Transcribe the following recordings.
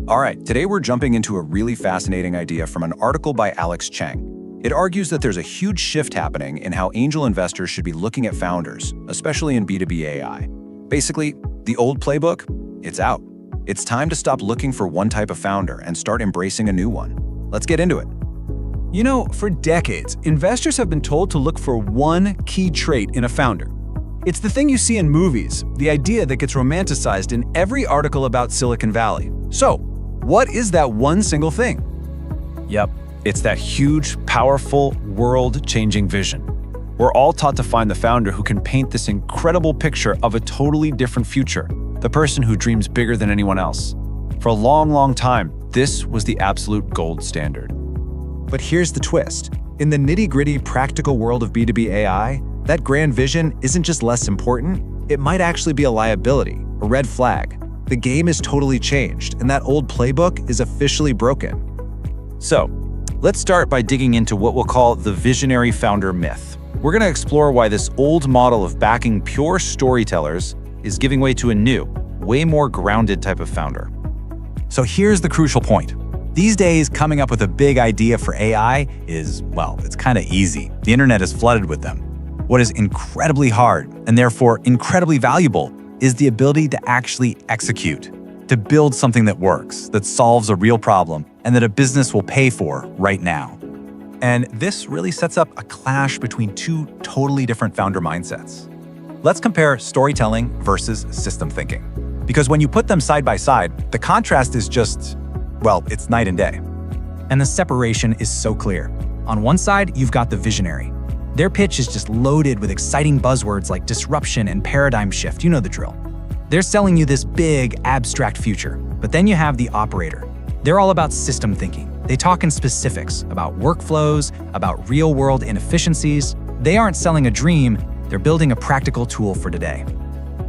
All right, today we're jumping into a really fascinating idea from an article by Alex Cheng. It argues that there's a huge shift happening in how angel investors should be looking at founders, especially in B2B AI. Basically, the old playbook, it's out. It's time to stop looking for one type of founder and start embracing a new one. Let's get into it. You know, for decades, investors have been told to look for one key trait in a founder. It's the thing you see in movies, the idea that gets romanticized in every article about Silicon Valley. So, what is that one single thing? Yep, it's that huge, powerful, world-changing vision. We're all taught to find the founder who can paint this incredible picture of a totally different future, the person who dreams bigger than anyone else. For a long, long time, this was the absolute gold standard. But here's the twist. In the nitty-gritty practical world of B2B AI, that grand vision isn't just less important, it might actually be a liability, a red flag. The game is totally changed, and that old playbook is officially broken. So, let's start by digging into what we'll call the visionary founder myth. We're going to explore why this old model of backing pure storytellers is giving way to a new, way more grounded type of founder. So here's the crucial point. These days, coming up with a big idea for AI is, well, it's kind of easy. The internet is flooded with them. What is incredibly hard, and therefore incredibly valuable, is the ability to actually execute, to build something that works, that solves a real problem, and that a business will pay for right now. And this really sets up a clash between two totally different founder mindsets. Let's compare storytelling versus system thinking. Because when you put them side by side, the contrast is just, well, it's night and day. And the separation is so clear. On one side, you've got the visionary. Their pitch is just loaded with exciting buzzwords like disruption and paradigm shift, you know the drill. They're selling you this big, abstract future. But then you have the operator. They're all about system thinking. They talk in specifics about workflows, about real-world inefficiencies. They aren't selling a dream, they're building a practical tool for today.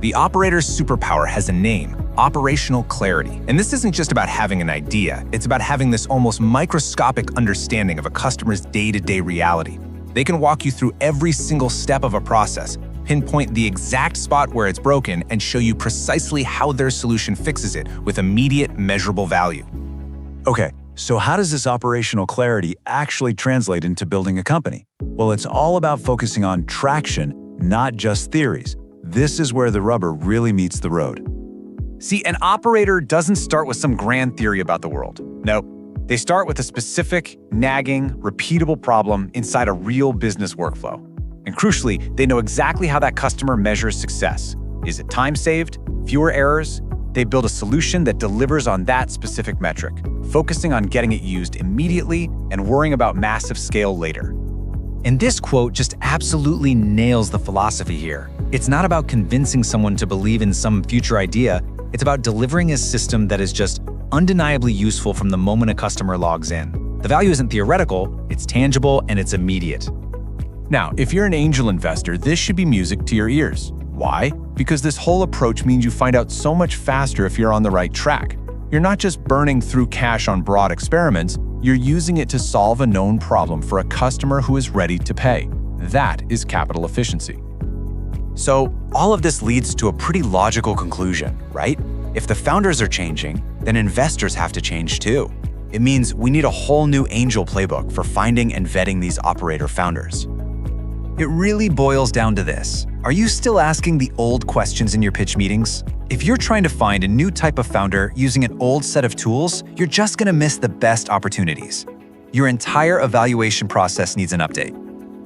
The operator's superpower has a name, operational clarity. And this isn't just about having an idea, it's about having this almost microscopic understanding of a customer's day-to-day reality. They can walk you through every single step of a process, pinpoint the exact spot where it's broken, and show you precisely how their solution fixes it with immediate measurable value. Okay, so how does this operational clarity actually translate into building a company? Well, it's all about focusing on traction, not just theories. This is where the rubber really meets the road. See, an operator doesn't start with some grand theory about the world. Nope. They start with a specific, nagging, repeatable problem inside a real business workflow. And crucially, they know exactly how that customer measures success. Is it time saved? Fewer errors? They build a solution that delivers on that specific metric, focusing on getting it used immediately and worrying about massive scale later. And this quote just absolutely nails the philosophy here. It's not about convincing someone to believe in some future idea. It's about delivering a system that is just undeniably useful from the moment a customer logs in. The value isn't theoretical, it's tangible, and it's immediate. Now, if you're an angel investor, this should be music to your ears. Why? Because this whole approach means you find out so much faster if you're on the right track. You're not just burning through cash on broad experiments, you're using it to solve a known problem for a customer who is ready to pay. That is capital efficiency. So all of this leads to a pretty logical conclusion, right? If the founders are changing, then investors have to change too. It means we need a whole new angel playbook for finding and vetting these operator founders. It really boils down to this. Are you still asking the old questions in your pitch meetings? If you're trying to find a new type of founder using an old set of tools, you're just going to miss the best opportunities. Your entire evaluation process needs an update.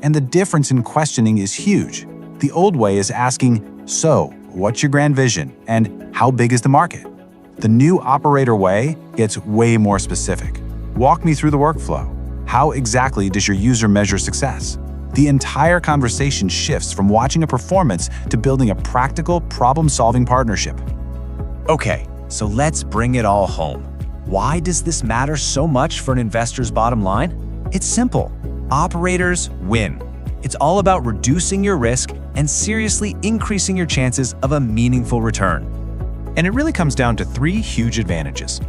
And the difference in questioning is huge. The old way is asking, so, what's your grand vision, and how big is the market? The new operator way gets way more specific. Walk me through the workflow. How exactly does your user measure success? The entire conversation shifts from watching a performance to building a practical, problem-solving partnership. Okay, so let's bring it all home. Why does this matter so much for an investor's bottom line? It's simple. Operators win. It's all about reducing your risk and seriously increasing your chances of a meaningful return. And it really comes down to three huge advantages.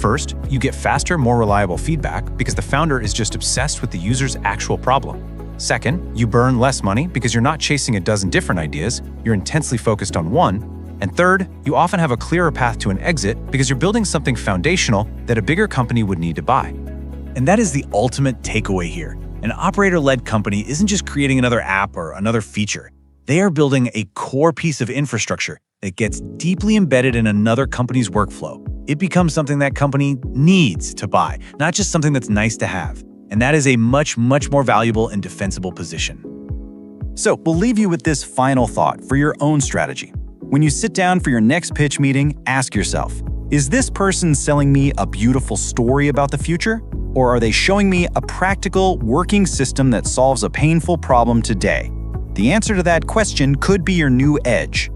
First, you get faster, more reliable feedback because the founder is just obsessed with the user's actual problem. Second, you burn less money because you're not chasing a dozen different ideas, you're intensely focused on one. And third, you often have a clearer path to an exit because you're building something foundational that a bigger company would need to buy. And that is the ultimate takeaway here. An operator-led company isn't just creating another app or another feature. They are building a core piece of infrastructure that gets deeply embedded in another company's workflow. It becomes something that company needs to buy, not just something that's nice to have. And that is a much more valuable and defensible position. So we'll leave you with this final thought for your own strategy. When you sit down for your next pitch meeting, ask yourself, is this person selling me a beautiful story about the future? Or are they showing me a practical, working system that solves a painful problem today? The answer to that question could be your new edge.